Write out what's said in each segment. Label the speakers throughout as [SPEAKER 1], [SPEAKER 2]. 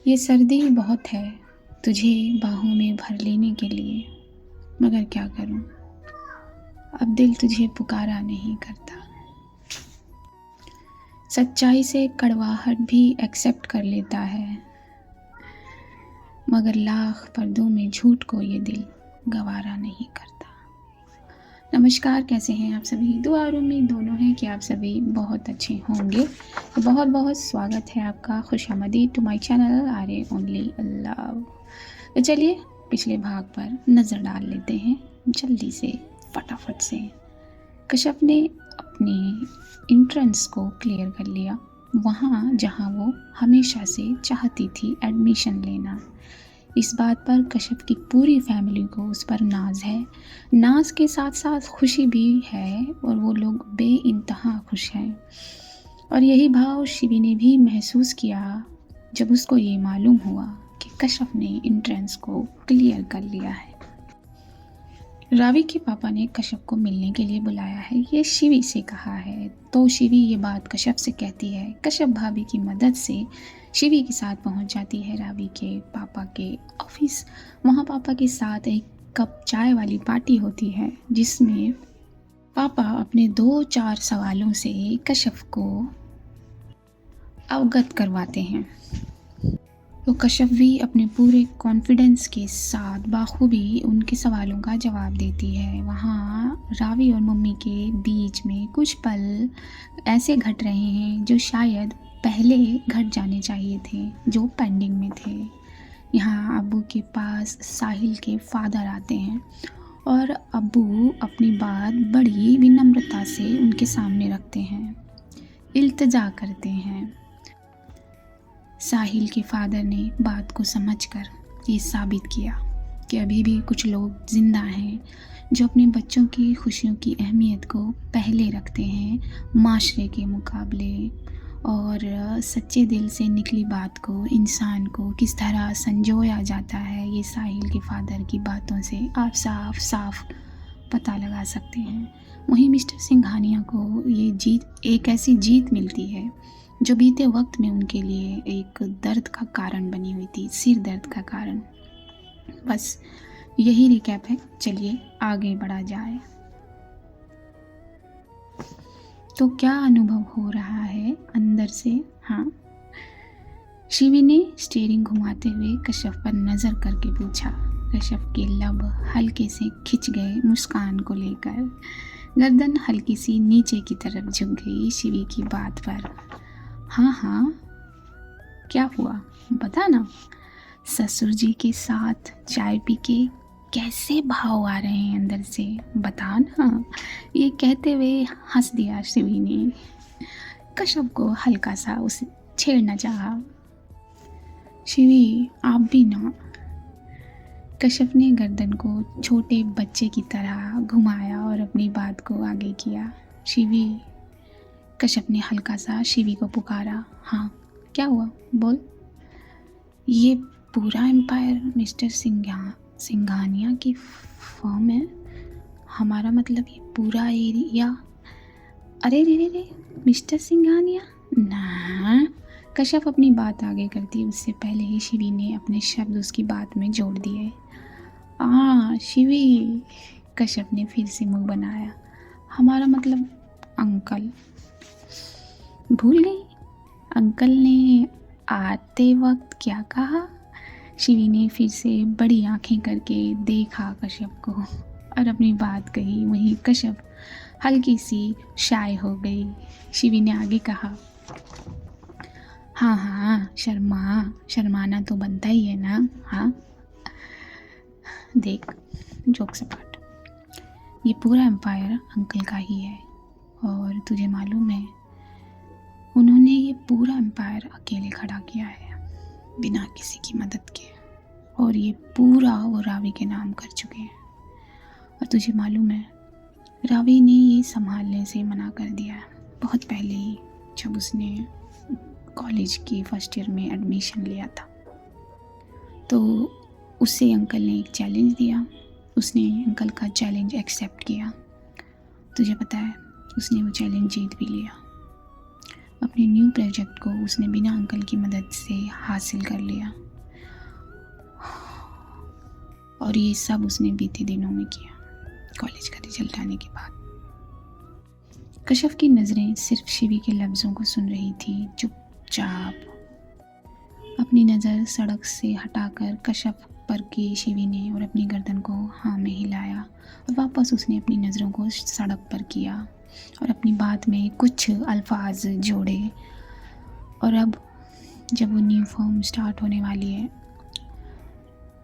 [SPEAKER 1] ये सर्दी बहुत है तुझे बाहों में भर लेने के लिए, मगर क्या करूं, अब दिल तुझे पुकारा नहीं करता। सच्चाई से कड़वाहट भी एक्सेप्ट कर लेता है, मगर लाख पर्दों में झूठ को ये दिल गवारा नहीं करता। नमस्कार, कैसे हैं आप सभी? दुआ और उम्मीद दोनों हैं कि आप सभी बहुत अच्छे होंगे। तो बहुत बहुत स्वागत है आपका, खुशामदीद टू माय चैनल आरे ओनली अल्लाह। तो चलिए पिछले भाग पर नज़र डाल लेते हैं जल्दी से, फटाफट से। कश्यप ने अपने इंट्रेंस को क्लियर कर लिया, वहाँ जहाँ वो हमेशा से चाहती थी एडमिशन लेना। इस बात पर कश्यप की पूरी फैमिली को उस पर नाज है, नाज के साथ साथ खुशी भी है, और वो लोग बेइंतहा खुश हैं। और यही भाव शिवी ने भी महसूस किया जब उसको ये मालूम हुआ कि कश्यप ने एंट्रेंस को क्लियर कर लिया है। रावी के पापा ने कश्यप को मिलने के लिए बुलाया है, ये शिवी से कहा है। तो शिवी ये बात कश्यप से कहती है। कश्यप भाभी की मदद से शिवी के साथ पहुंच जाती है रावी के पापा के ऑफिस। वहाँ पापा के साथ एक कप चाय वाली पार्टी होती है, जिसमें पापा अपने 2-4 सवालों से कश्यप को अवगत करवाते हैं। तो कश्यप भी अपने पूरे कॉन्फिडेंस के साथ बाखूबी उनके सवालों का जवाब देती है। वहाँ रावी और मम्मी के बीच में कुछ पल ऐसे घट रहे हैं जो शायद पहले घट जाने चाहिए थे, जो पेंडिंग में थे। यहाँ अब्बू के पास साहिल के फादर आते हैं और अब्बू अपनी बात बड़ी विनम्रता से उनके सामने रखते हैं, इल्तिजा करते हैं। साहिल के फादर ने बात को समझकर ये साबित किया कि अभी भी कुछ लोग ज़िंदा हैं जो अपने बच्चों की खुशियों की अहमियत को पहले रखते हैं माशरे के मुकाबले, और सच्चे दिल से निकली बात को, इंसान को किस तरह संजोया जाता है, ये साहिल के फादर की बातों से आप साफ साफ पता लगा सकते हैं। वहीं मिस्टर सिंघानिया को ये जीत, एक ऐसी जीत मिलती है जो बीते वक्त में उनके लिए एक दर्द का कारण बनी हुई थी, सिर दर्द का कारण। बस यही रिकैप है, चलिए आगे बढ़ा जाए। तो क्या अनुभव हो रहा है अंदर से? हाँ, शिवी ने स्टीयरिंग घुमाते हुए कश्यप पर नज़र करके पूछा। कश्यप के लब हल्के से खिंच गए मुस्कान को लेकर, गर्दन हल्की सी नीचे की तरफ झुक गई शिवी की बात पर। हाँ हाँ, क्या हुआ बता ना। ससुर जी के साथ चाय पी के कैसे भाव आ रहे हैं अंदर से, बता ना। ये कहते हुए हंस दिया शिवी ने। कश्यप को हल्का सा उसे छेड़ना चाहा। शिवी आप भी ना। कश्यप ने गर्दन को छोटे बच्चे की तरह घुमाया और अपनी बात को आगे किया। शिवी, कश्यप ने हल्का सा शिवी को पुकारा। हाँ क्या हुआ, बोल। ये पूरा एम्पायर मिस्टर सिंघानिया की फर्म है, हमारा मतलब ये पूरा एरिया। अरे रे रे रे, मिस्टर सिंघानिया ना। कश्यप अपनी बात आगे करती उससे पहले ही शिवी ने अपने शब्द उसकी बात में जोड़ दिए। शिवी, कश्यप ने फिर से मुंह बनाया। हमारा मतलब अंकल। भूल गई? अंकल ने आते वक्त क्या कहा? शिवी ने फिर से बड़ी आंखें करके देखा कश्यप को और अपनी बात कही। वहीं कश्यप हल्की सी शाय हो गई। शिवी ने आगे कहा, हाँ हाँ, शर्माना तो बनता ही है ना। हाँ देख, जोक सपाट, ये पूरा एम्पायर अंकल का ही है, और तुझे मालूम है उन्होंने ये पूरा एम्पायर अकेले खड़ा किया है, बिना किसी की मदद के, और ये पूरा वो रावी के नाम कर चुके हैं। और तुझे मालूम है रावी ने ये संभालने से मना कर दिया बहुत पहले ही, जब उसने कॉलेज की फर्स्ट ईयर में एडमिशन लिया था। तो उससे अंकल ने एक चैलेंज दिया, उसने अंकल का चैलेंज एक्सेप्ट किया। तुझे पता है उसने वो चैलेंज जीत भी लिया। अपने न्यू प्रोजेक्ट को उसने बिना अंकल की मदद से हासिल कर लिया, और ये सब उसने बीते दिनों में किया कॉलेज का रिजल्ट आने के बाद। कश्यप की नज़रें सिर्फ शिवी के लफ्ज़ों को सुन रही थी, चुपचाप। अपनी नज़र सड़क से हटाकर कश्यप पर की शिवी ने और अपनी गर्दन को हाँ में हिलाया, और वापस उसने अपनी नज़रों को सड़क पर किया और अपनी बात में कुछ अल्फाज जोड़े। और अब जब वो न्यू फॉर्म स्टार्ट होने वाली है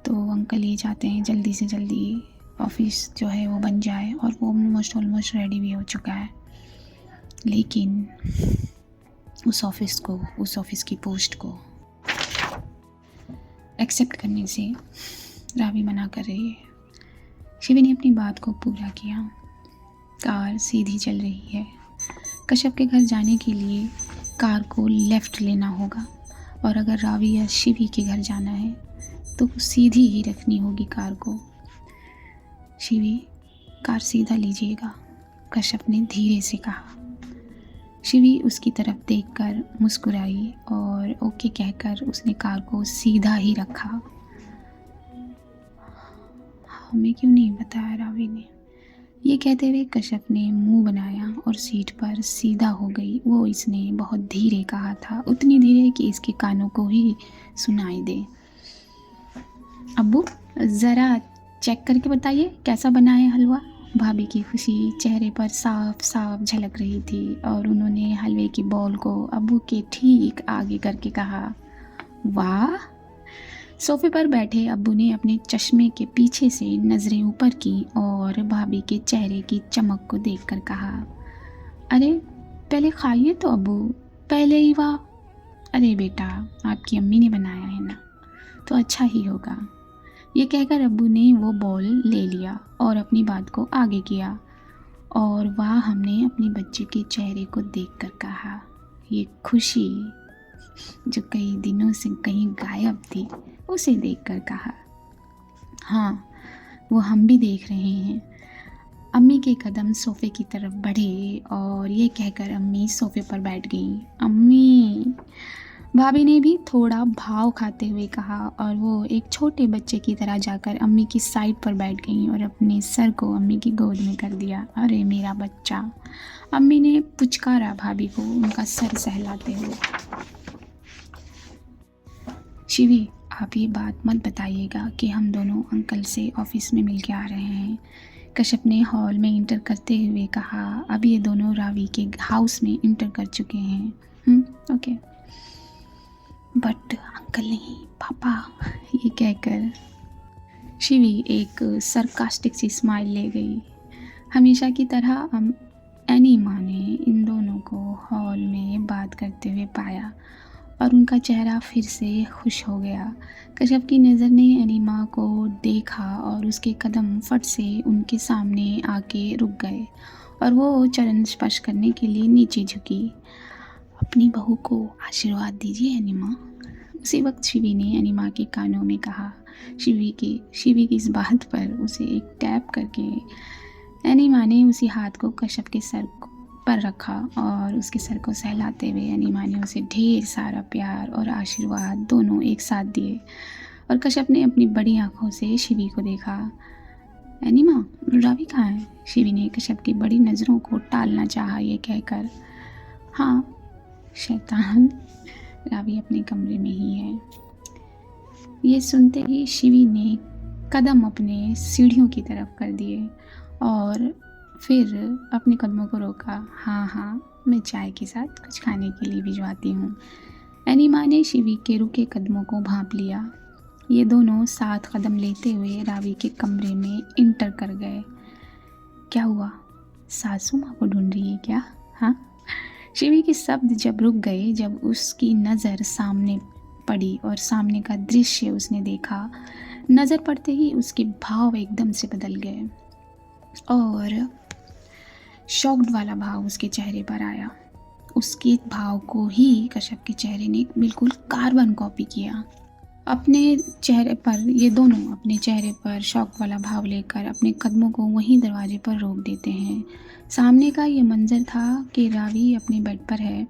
[SPEAKER 1] तो अंकल ये चाहते हैं जल्दी से जल्दी ऑफिस जो है वो बन जाए, और वो ऑलमोस्ट रेडी भी हो चुका है। लेकिन उस ऑफिस की पोस्ट को एक्सेप्ट करने से रावी मना कर रही है। शिवी ने अपनी बात को पूरा किया। कार सीधी चल रही है। कश्यप के घर जाने के लिए कार को लेफ़्ट लेना होगा, और अगर रावी या शिवी के घर जाना है तो सीधी ही रखनी होगी कार को। शिवी, कार सीधा लीजिएगा, कश्यप ने धीरे से कहा। शिवी उसकी तरफ देखकर मुस्कुराई और ओके कहकर उसने कार को सीधा ही रखा। हमें क्यों नहीं बताया रावी ने? ये कहते हुए कश्यप ने मुंह बनाया और सीट पर सीधा हो गई। वो इसने बहुत धीरे कहा था, उतनी धीरे कि इसके कानों को ही सुनाई दे। अब्बू, ज़रा चेक करके बताइए कैसा बना है हलवा। भाभी की खुशी चेहरे पर साफ साफ झलक रही थी, और उन्होंने हलवे की बॉल को अब्बू के ठीक आगे करके कहा, वाह। सोफे पर बैठे अब्बू ने अपने चश्मे के पीछे से नज़रें ऊपर की और भाभी के चेहरे की चमक को देखकर कहा, अरे पहले खाइए तो अब्बू, पहले ही। वाह, अरे बेटा, आपकी अम्मी ने बनाया है ना, तो अच्छा ही होगा। ये कहकर अब्बू ने वो बॉल ले लिया और अपनी बात को आगे किया, और वह हमने अपने बच्चे के चेहरे को देखकर कहा, ये खुशी जो कई दिनों से कहीं गायब थी, उसे देखकर कहा, हाँ वो हम भी देख रहे हैं। अम्मी के कदम सोफ़े की तरफ बढ़े और ये कहकर अम्मी सोफ़े पर बैठ गई। अम्मी, भाभी ने भी थोड़ा भाव खाते हुए कहा, और वो एक छोटे बच्चे की तरह जाकर अम्मी की साइड पर बैठ गई और अपने सर को अम्मी की गोद में कर दिया। अरे मेरा बच्चा, अम्मी ने पुचकारा भाभी को उनका सर सहलाते हुए। शिवी, आप ये बात मत बताइएगा कि हम दोनों अंकल से ऑफिस में मिल के आ रहे हैं, कश्यप ने हॉल में इंटर करते हुए कहा। अब ये दोनों रावी के हाउस में इंटर कर चुके हैं। ओके, बट अंकल नहीं, पापा, ये कहकर शिवी एक सरकास्टिक सी स्माइल ले गई। हमेशा की तरह एनिमा ने इन दोनों को हॉल में बात करते हुए पाया और उनका चेहरा फिर से खुश हो गया। कश्यप की नज़र ने एनिमा को देखा और उसके कदम फट से उनके सामने आके रुक गए और वो चरण स्पर्श करने के लिए नीचे झुकी। अपनी बहू को आशीर्वाद दीजिए एनिमा, उसी वक्त शिवी ने एनिमा के कानों में कहा। शिवी की इस बात पर उसे एक टैप करके एनिमा ने उसी हाथ को कश्यप के सर पर रखा और उसके सर को सहलाते हुए एनिमा ने उसे ढेर सारा प्यार और आशीर्वाद दोनों एक साथ दिए। और कश्यप ने अपनी बड़ी आंखों से शिवी को देखा। एनिमा, रावी कहाँ है? शिवी ने कश्यप की बड़ी नज़रों को टालना चाहा, ये कहकर। हाँ शैतान, रावी अपने कमरे में ही है। ये सुनते ही शिवी ने कदम अपने सीढ़ियों की तरफ कर दिए और फिर अपने कदमों को रोका। हाँ, मैं चाय के साथ कुछ खाने के लिए भिजवाती हूँ। एनिमा ने शिवी के रुके कदमों को भांप लिया। ये दोनों साथ कदम लेते हुए रावी के कमरे में इंटर कर गए। क्या हुआ, सासू माँ को ढूंढ रही है क्या? हाँ, शिवी के शब्द जब रुक गए, जब उसकी नज़र सामने पड़ी और सामने का दृश्य उसने देखा, नज़र पड़ते ही उसके भाव एकदम से बदल गए और शॉक्ड वाला भाव उसके चेहरे पर आया। उसके भाव को ही कश्यप के चेहरे ने बिल्कुल कार्बन कॉपी किया। ये दोनों अपने चेहरे पर शॉक वाला भाव लेकर अपने कदमों को वहीं दरवाजे पर रोक देते हैं। सामने का ये मंजर था कि रावी अपने बेड पर है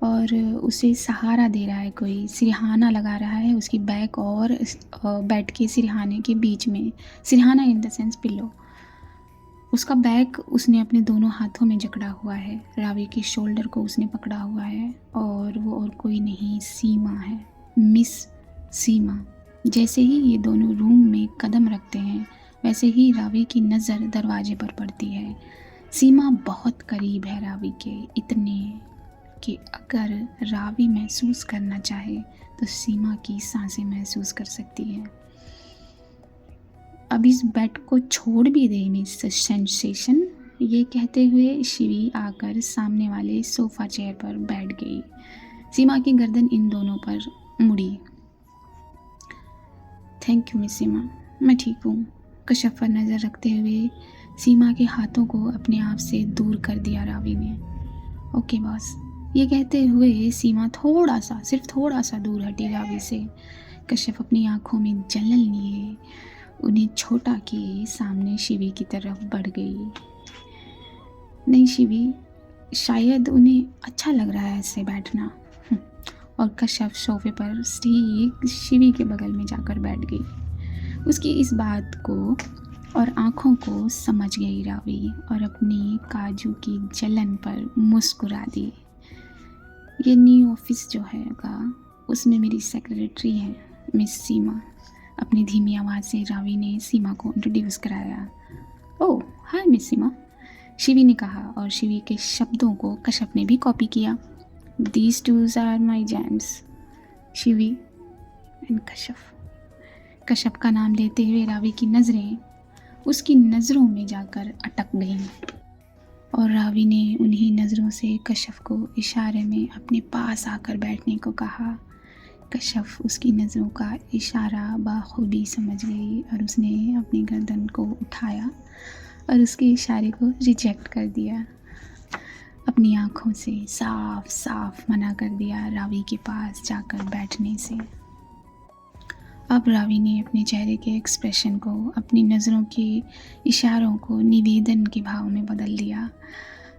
[SPEAKER 1] और उसे सहारा दे रहा है, कोई सिरहाना लगा रहा है उसकी बैक और बेड के सिरहाने के बीच में। सिरहाना इन द सेंस पिल्लो। उसका बैक उसने अपने दोनों हाथों में जकड़ा हुआ है, रावी की शोल्डर को उसने पकड़ा हुआ है, और वो और कोई नहीं, सीमा है, मिस सीमा। जैसे ही ये दोनों रूम में कदम रखते हैं वैसे ही रावी की नज़र दरवाजे पर पड़ती है। सीमा बहुत करीब है रावी के, इतने कि अगर रावी महसूस करना चाहे तो सीमा की सांसें महसूस कर सकती है। अब इस बेड को छोड़ भी दे मिस सेंसेशन, ये कहते हुए शिवी आकर सामने वाले सोफ़ा चेयर पर बैठ गई। सीमा की गर्दन इन दोनों पर मुड़ी। थैंक यू मिस सीमा, मैं ठीक हूँ। कश्यप पर नज़र रखते हुए सीमा के हाथों को अपने आप से दूर कर दिया रावी ने। ओके बॉस, ये कहते हुए सीमा थोड़ा सा, सिर्फ थोड़ा सा दूर हटी रावी से। कश्यप अपनी आंखों में जलन लिए उन्हें छोटा किए सामने शिवी की तरफ बढ़ गई। नहीं शिवी, शायद उन्हें अच्छा लग रहा है ऐसे बैठना। और कश्यप सोफे पर ठीक शिवी के बगल में जाकर बैठ गई। उसकी इस बात को और आंखों को समझ गई रावी और अपनी काजू की जलन पर मुस्कुरा दी। ये न्यू ऑफिस जो है का, उसमें मेरी सेक्रेटरी है मिस सीमा। अपनी धीमी आवाज़ से रावी ने सीमा को इंट्रोड्यूस कराया। ओह हाय मिस सीमा, शिवी ने कहा, और शिवी के शब्दों को कश्यप ने भी कॉपी किया। These twos are my gems, Shivi and Kashyap. Kashyap का नाम लेते हुए रावी की नज़रें उसकी नज़रों में जाकर अटक गईं, और रावी ने उन्हीं नज़रों से कश्यप को इशारे में अपने पास आकर बैठने को कहा। कश्यप उसकी नज़रों का इशारा बाखूबी समझ गई और उसने अपनी गर्दन को उठाया और उसके इशारे को रिजेक्ट कर दिया। अपनी आँखों से साफ साफ मना कर दिया रावी के पास जाकर बैठने से। अब रावी ने अपने चेहरे के एक्सप्रेशन को, अपनी नज़रों के इशारों को निवेदन के भाव में बदल दिया।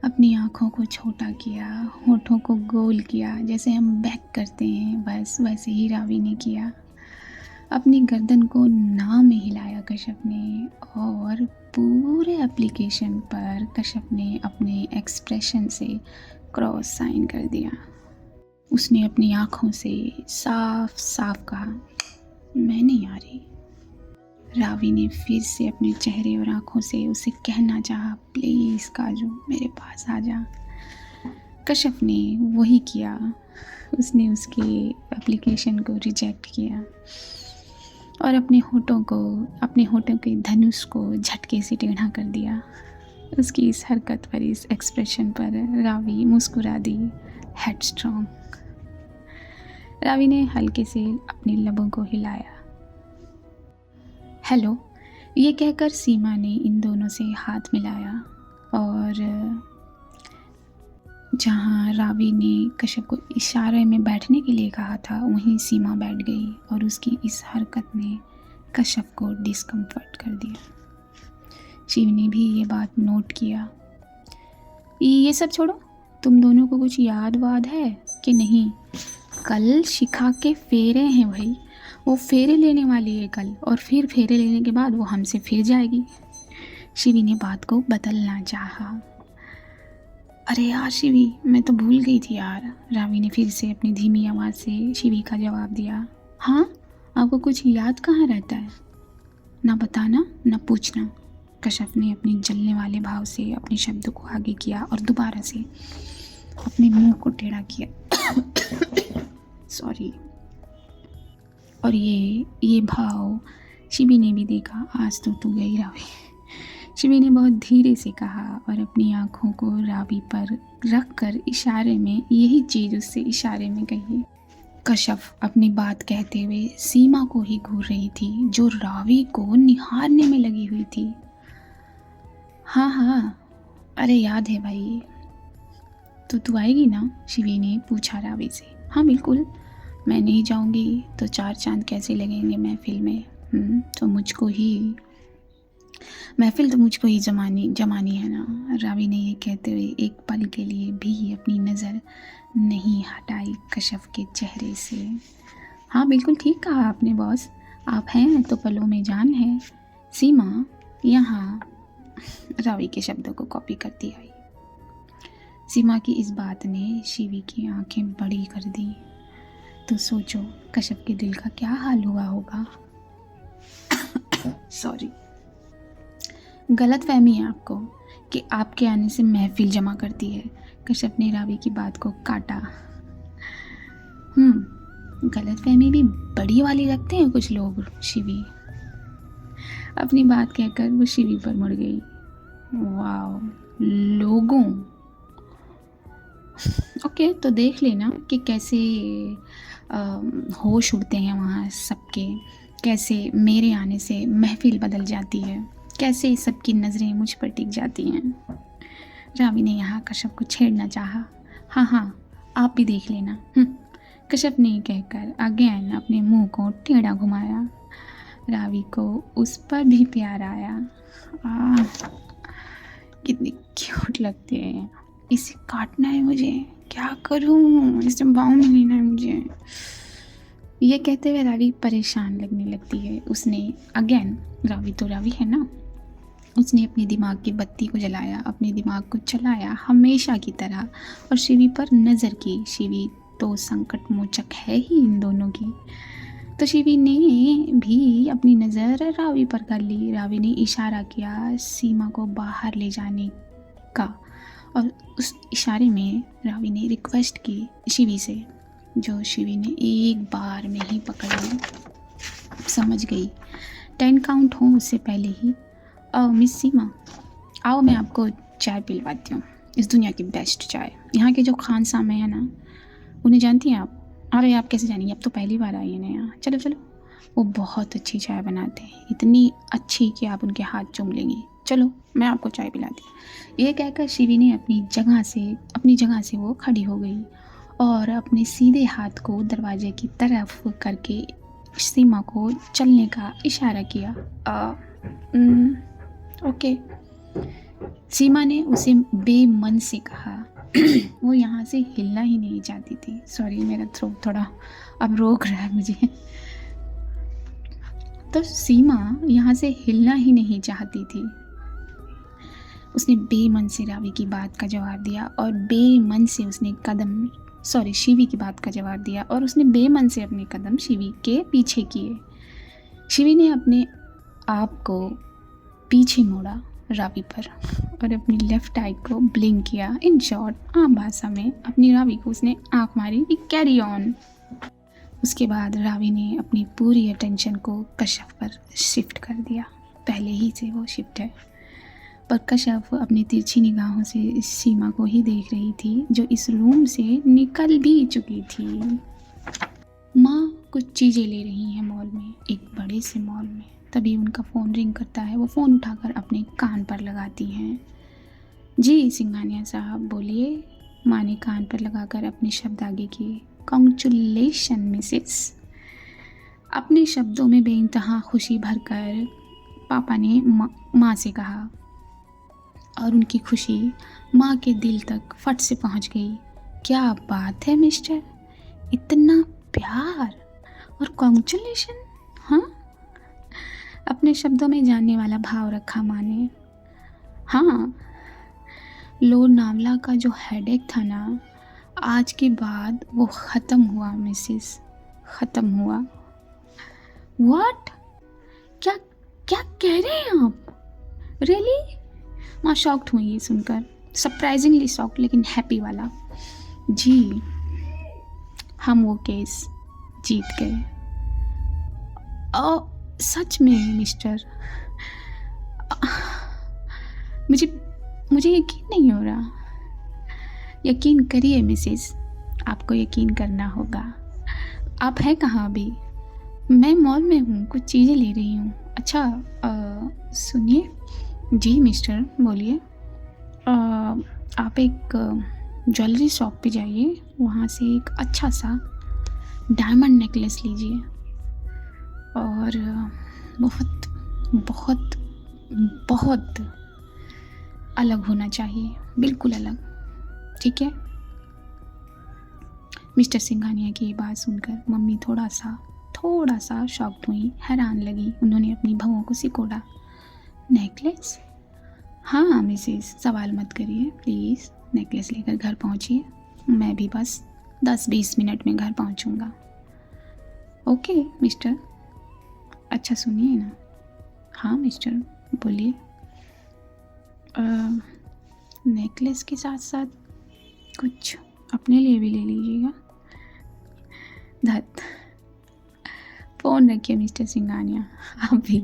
[SPEAKER 1] अपनी आँखों को छोटा किया, होठों को गोल किया, जैसे हम बैक करते हैं, बस वैसे ही रावी ने किया। अपनी गर्दन को ना में हिलाया कश्यप ने, और पूरे एप्लीकेशन पर कश्यप ने अपने एक्सप्रेशन से क्रॉस साइन कर दिया। उसने अपनी आँखों से साफ साफ कहा, मैं नहीं आ रही। रावी ने फिर से अपने चेहरे और आँखों से उसे कहना चाहा, प्लीज़ काजू मेरे पास आ जा। कश्यप ने वही किया, उसने उसके एप्लीकेशन को रिजेक्ट किया और अपने होठों के धनुष को झटके से टेढ़ा कर दिया। उसकी इस हरकत पर, इस एक्सप्रेशन पर रावी मुस्कुरा दी, हेडस्ट्रॉन्ग। रावी ने हल्के से अपने लबों को हिलाया। हेलो, ये कहकर सीमा ने इन दोनों से हाथ मिलाया, और जहाँ रावी ने कश्यप को इशारे में बैठने के लिए कहा था वहीं सीमा बैठ गई, और उसकी इस हरकत ने कश्यप को डिस्कम्फर्ट कर दिया। शिव ने भी ये बात नोट किया। ये सब छोड़ो, तुम दोनों को कुछ याद वाद है कि नहीं? कल शिखा के फेरे हैं भाई, वो फेरे लेने वाली है कल, और फिर फेरे लेने के बाद वो हमसे फिर जाएगी। शिवी ने बात को बदलना चाहा। अरे यार शिवी, मैं तो भूल गई थी यार। रावी ने फिर से अपनी धीमी आवाज़ से शिवी का जवाब दिया। हाँ, आपको कुछ याद कहाँ रहता है? ना बताना ना पूछना। कश्यप ने अपने जलने वाले भाव से अपने शब्दों को आगे किया और दोबारा से अपने मुंह को टेढ़ा किया। सॉरी। और ये भाव शिवी ने भी देखा। आज तो तू गई रावी, शिवी ने बहुत धीरे से कहा, और अपनी आंखों को रावी पर रखकर इशारे में यही चीज़ उससे इशारे में कही। कश्यप अपनी बात कहते हुए सीमा को ही घूर रही थी, जो रावी को निहारने में लगी हुई थी। हाँ, अरे याद है भाई। तो तू आएगी ना? शिवी ने पूछा रावी से। हाँ बिल्कुल, मैं नहीं जाऊंगी तो चार चांद कैसे लगेंगे महफिल में। तो मुझको ही महफिल तो मुझको ही जमानी जमानी है ना। रावी ने ये कहते हुए एक पल के लिए भी अपनी नज़र नहीं हटाई कशफ के चेहरे से। हाँ बिल्कुल ठीक कहा आपने बॉस, आप हैं तो पलों में जान है। सीमा यहाँ रावी के शब्दों को कॉपी करती आई। सीमा की इस बात ने शिवी की आंखें बड़ी कर दी। तो सोचो कशफ के दिल का क्या हाल हुआ होगा। सॉरी, गलत फहमी है आपको कि आपके आने से महफिल जमा करती है। कश्यप ने रावी की बात को काटा। गलत फहमी भी बड़ी वाली रखते हैं कुछ लोग। शिवी अपनी बात कहकर वो शिवी पर मुड़ गई। वाह, लोगों ओके, तो देख लेना कि कैसे होश उड़ते हैं वहाँ सबके, कैसे मेरे आने से महफिल बदल जाती है, कैसे सबकी नज़रें मुझ पर टिक जाती हैं। रावी ने यहाँ कश्यप को छेड़ना चाहा। हाँ आप भी देख लेना। कश्यप ने कहकर अगेन अपने मुंह को टेढ़ा घुमाया। रावी को उस पर भी प्यार आया। कितनी क्यूट लगती है। इसे काटना है मुझे, क्या करूँ, इसे बाहों में लेना है मुझे। ये कहते हुए रावी परेशान लगने लगती है। उसने अगेन, रावी तो रावी है ना, उसने अपने दिमाग की बत्ती को जलाया, अपने दिमाग को चलाया हमेशा की तरह और शिवी पर नज़र की। शिवी तो संकट मोचक है ही इन दोनों की। तो शिवी ने भी अपनी नज़र रावी पर कर ली। रावी ने इशारा किया सीमा को बाहर ले जाने का और उस इशारे में रावी ने रिक्वेस्ट की शिवी से, जो शिवी ने एक बार में ही पकड़ ली। समझ गई 10 काउंट हो उससे पहले ही। मिस सीमा, आओ मैं आपको चाय पिलवाती हूँ, इस दुनिया की बेस्ट चाय। यहाँ के जो खान सामे हैं ना, उन्हें जानती हैं आप? अरे आप कैसे जानेंगे, अब तो पहली बार आई है ना यहाँ। चलो चलो, वो बहुत अच्छी चाय बनाते हैं, इतनी अच्छी कि आप उनके हाथ चूम लेंगी। चलो मैं आपको चाय पिलाती हूँ। ये कहकर शिवी ने अपनी जगह से वो खड़ी हो गई और अपने सीधे हाथ को दरवाजे की तरफ करके सीमा को चलने का इशारा किया। ओके, सीमा ने उसे बेमन से कहा। वो यहाँ से हिलना ही नहीं चाहती थी। सॉरी, मेरा थ्रोट थोड़ा अब रोक रहा है मुझे। तो सीमा यहाँ से हिलना ही नहीं चाहती थी। उसने बेमन से रावी की बात का जवाब दिया और बेमन से उसने शिवी की बात का जवाब दिया और उसने बेमन से अपने कदम शिवी के पीछे किए। शिवी ने अपने आप को पीछे मोड़ा रावी पर और अपनी लेफ्ट आई को ब्लिंक किया। इन शॉर्ट आम भाषा में अपनी रावी को उसने आंख मारी कि कैरी ऑन। उसके बाद रावी ने अपनी पूरी अटेंशन को कश्यप पर शिफ्ट कर दिया। पहले ही से वो शिफ्ट है, पर कश्यप अपनी तिरछी निगाहों से इस सीमा को ही देख रही थी जो इस रूम से निकल भी चुकी थी। माँ कुछ चीज़ें ले रही हैं मॉल में, एक बड़े से मॉल में। तभी उनका फ़ोन रिंग करता है। वो फ़ोन उठाकर अपने कान पर लगाती हैं। जी सिंघानिया साहब बोलिए। माँ ने कान पर लगाकर अपने शब्द आगे किए। Congratulation Mrs. अपने शब्दों में बेइंतहा खुशी भरकर पापा ने माँ से कहा और उनकी खुशी माँ के दिल तक फट से पहुँच गई। क्या बात है मिस्टर, इतना प्यार और कॉन्ग्रेचुलेशन। हाँ, अपने शब्दों में जानने वाला भाव रखा माँ ने। हाँ, लोनावला का जो हेडेक था ना, आज के बाद वो ख़त्म हुआ मिसेस, ख़त्म हुआ। व्हाट? क्या क्या कह रहे हैं आप? रियली? माँ शॉक्ड हुई ये सुनकर, सरप्राइजिंगली शॉक्ड लेकिन हैप्पी वाला। जी, हम वो केस जीत गए। सच में मिस्टर, मुझे यकीन नहीं हो रहा। यकीन करिए मिसेस, आपको यकीन करना होगा। आप हैं कहाँ अभी? मैं मॉल में हूँ, कुछ चीज़ें ले रही हूँ। अच्छा सुनिए। जी मिस्टर बोलिए। आप एक ज्वेलरी शॉप पे जाइए, वहाँ से एक अच्छा सा डायमंड नेकलेस लीजिए और बहुत बहुत बहुत अलग होना चाहिए, बिल्कुल अलग, ठीक है। मिस्टर सिंघानिया की ये बात सुनकर मम्मी थोड़ा सा शॉक्ड हुई, हैरान लगी। उन्होंने अपनी भौं को सिकोड़ा। नेकलेस? हाँ मिसेस, सवाल मत करिए प्लीज़, नेकलेस लेकर घर पहुँचिए। मैं भी बस 10-20 मिनट में घर पहुँचूँगा। Okay mister. अच्छा सुनिए ना। हाँ मिस्टर, बोलिए। नेकलेस के साथ साथ कुछ अपने लिए भी ले लीजिएगा। धत, फ़ोन रखिए मिस्टर सिंघानिया, आप भी।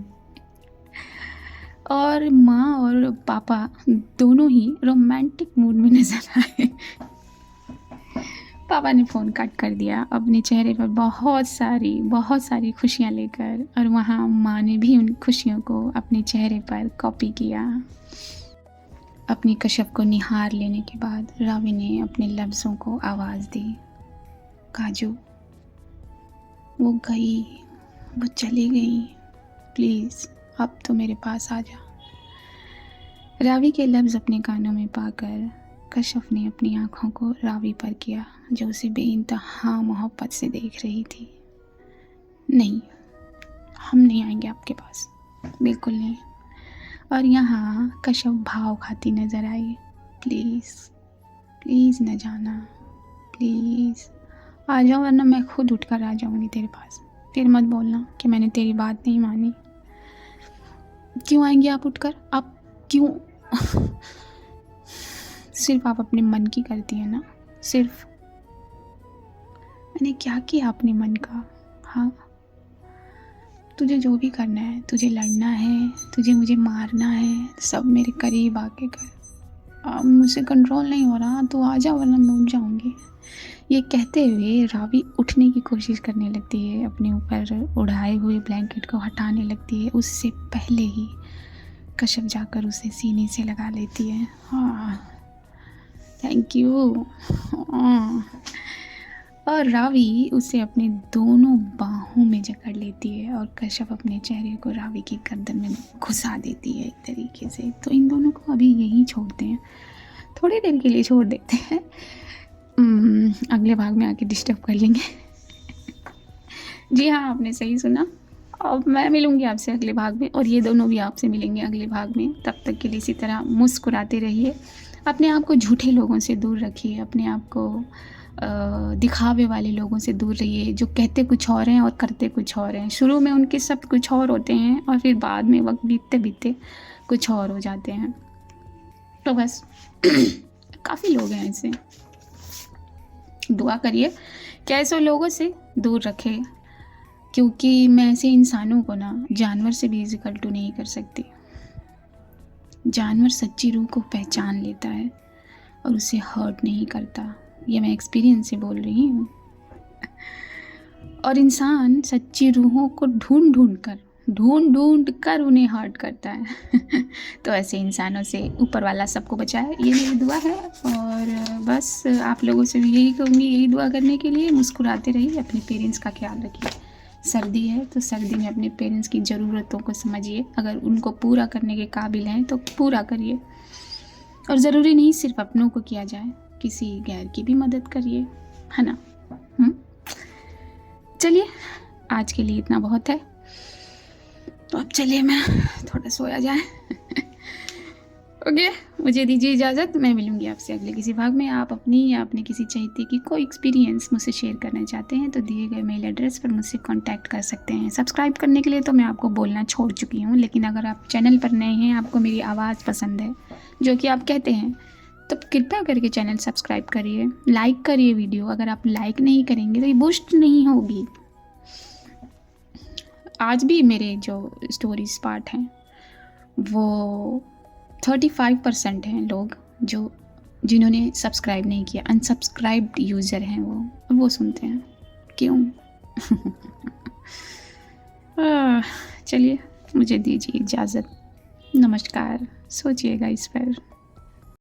[SPEAKER 1] और माँ और पापा दोनों ही रोमांटिक मूड में नजर आए। पापा ने फ़ोन कट कर दिया, अपने चेहरे पर बहुत सारी खुशियाँ लेकर, और वहाँ माँ ने भी उन खुशियों को अपने चेहरे पर कॉपी किया। अपनी कश्यप को निहार लेने के बाद रावी ने अपने लफ्ज़ों को आवाज़ दी। काजू, वो गई, वो चली गई, प्लीज़ अब तो मेरे पास आ जा। रावी के लफ्ज़ अपने कानों में पाकर कश्यप ने अपनी आँखों को रावी पर किया, जो उसे बेइंतहा मोहब्बत से देख रही थी। नहीं, हम नहीं आएंगे आपके पास, बिल्कुल नहीं। और यहाँ कश्यप भाव खाती नज़र आई। प्लीज़ न जाना, प्लीज़ आ जाओ, वरना मैं खुद उठकर आ जाऊँगी तेरे पास। फिर मत बोलना कि मैंने तेरी बात नहीं मानी। क्यों आएंगे आप उठकर? आप क्यों? सिर्फ आप अपने मन की करती है ना, सिर्फ। मैंने क्या किया अपने मन का? हाँ, तुझे जो भी करना है, तुझे लड़ना है, तुझे मुझे मारना है, सब मेरे करीब आके कर। अब मुझसे कंट्रोल नहीं हो रहा, तो आ जा, वरना मैं उठ जाऊंगी। ये कहते हुए रावी उठने की कोशिश करने लगती है, अपने ऊपर उड़ाए हुए ब्लैंकेट को हटाने लगती है। उससे पहले ही कश्यप जाकर उसे सीने से लगा लेती है। हाँ, थैंक यू। और रावी उसे अपने दोनों बाहों में जकड़ लेती है और कश्यप अपने चेहरे को रावी की गर्दन में घुसा देती है एक तरीके से। तो इन दोनों को अभी यहीं छोड़ते हैं, थोड़ी देर के लिए छोड़ देते हैं। अगले भाग में आके डिस्टर्ब कर लेंगे। जी हाँ, आपने सही सुना। अब मैं मिलूँगी आपसे अगले भाग में, और ये दोनों भी आपसे मिलेंगे अगले भाग में। तब तक के लिए इसी तरह मुस्कुराते रहिए, अपने आप को झूठे लोगों से दूर रखिए, अपने आप को दिखावे वाले लोगों से दूर रहिए, जो कहते कुछ और हैं और करते कुछ और हैं। शुरू में उनके सब कुछ और होते हैं और फिर बाद में वक्त बीतते बीतते कुछ और हो जाते हैं। तो बस काफ़ी लोग हैं ऐसे। दुआ करिए कि ऐसे लोगों से दूर रखें, क्योंकि मैं ऐसे इंसानों को ना जानवर से भी इक्वल टू नहीं कर सकती। जानवर सच्ची रूह को पहचान लेता है और उसे हर्ट नहीं करता, ये मैं एक्सपीरियंस से बोल रही हूँ। और इंसान सच्ची रूहों को ढूंढ ढूंढ कर उन्हें हर्ट करता है। तो ऐसे इंसानों से ऊपर वाला सबको बचाए, ये मेरी दुआ है। और बस आप लोगों से भी यही कहूँगी, यही दुआ करने के लिए मुस्कुराते रहिए, अपने पेरेंट्स का ख्याल रखिए। सर्दी है तो सर्दी में अपने पेरेंट्स की ज़रूरतों को समझिए, अगर उनको पूरा करने के काबिल हैं तो पूरा करिए। और ज़रूरी नहीं सिर्फ अपनों को किया जाए, किसी गैर की भी मदद करिए, है ना। चलिए, आज के लिए इतना बहुत है, तो अब चलिए मैं थोड़ा सोया जाए। ओके, मुझे दीजिए इजाज़त। मैं मिलूँगी आपसे अगले किसी भाग में। आप अपनी या अपने किसी चाहते की कोई एक्सपीरियंस मुझसे शेयर करना चाहते हैं तो दिए गए मेल एड्रेस पर मुझसे कांटेक्ट कर सकते हैं। सब्सक्राइब करने के लिए तो मैं आपको बोलना छोड़ चुकी हूँ, लेकिन अगर आप चैनल पर नए हैं, आपको मेरी आवाज़ पसंद है, जो कि आप कहते हैं, तो कृपया करके चैनल सब्सक्राइब करिए, लाइक करिए वीडियो। अगर आप लाइक नहीं करेंगे तो ये बूस्ट नहीं होगी। आज भी मेरे जो स्टोरीज पार्ट हैं वो 35% हैं लोग जिन्होंने सब्सक्राइब नहीं किया, अनसब्सक्राइब्ड यूज़र हैं वो सुनते हैं। क्यों? चलिए, मुझे दीजिए इजाज़त। नमस्कार। सोचिएगा इस पर।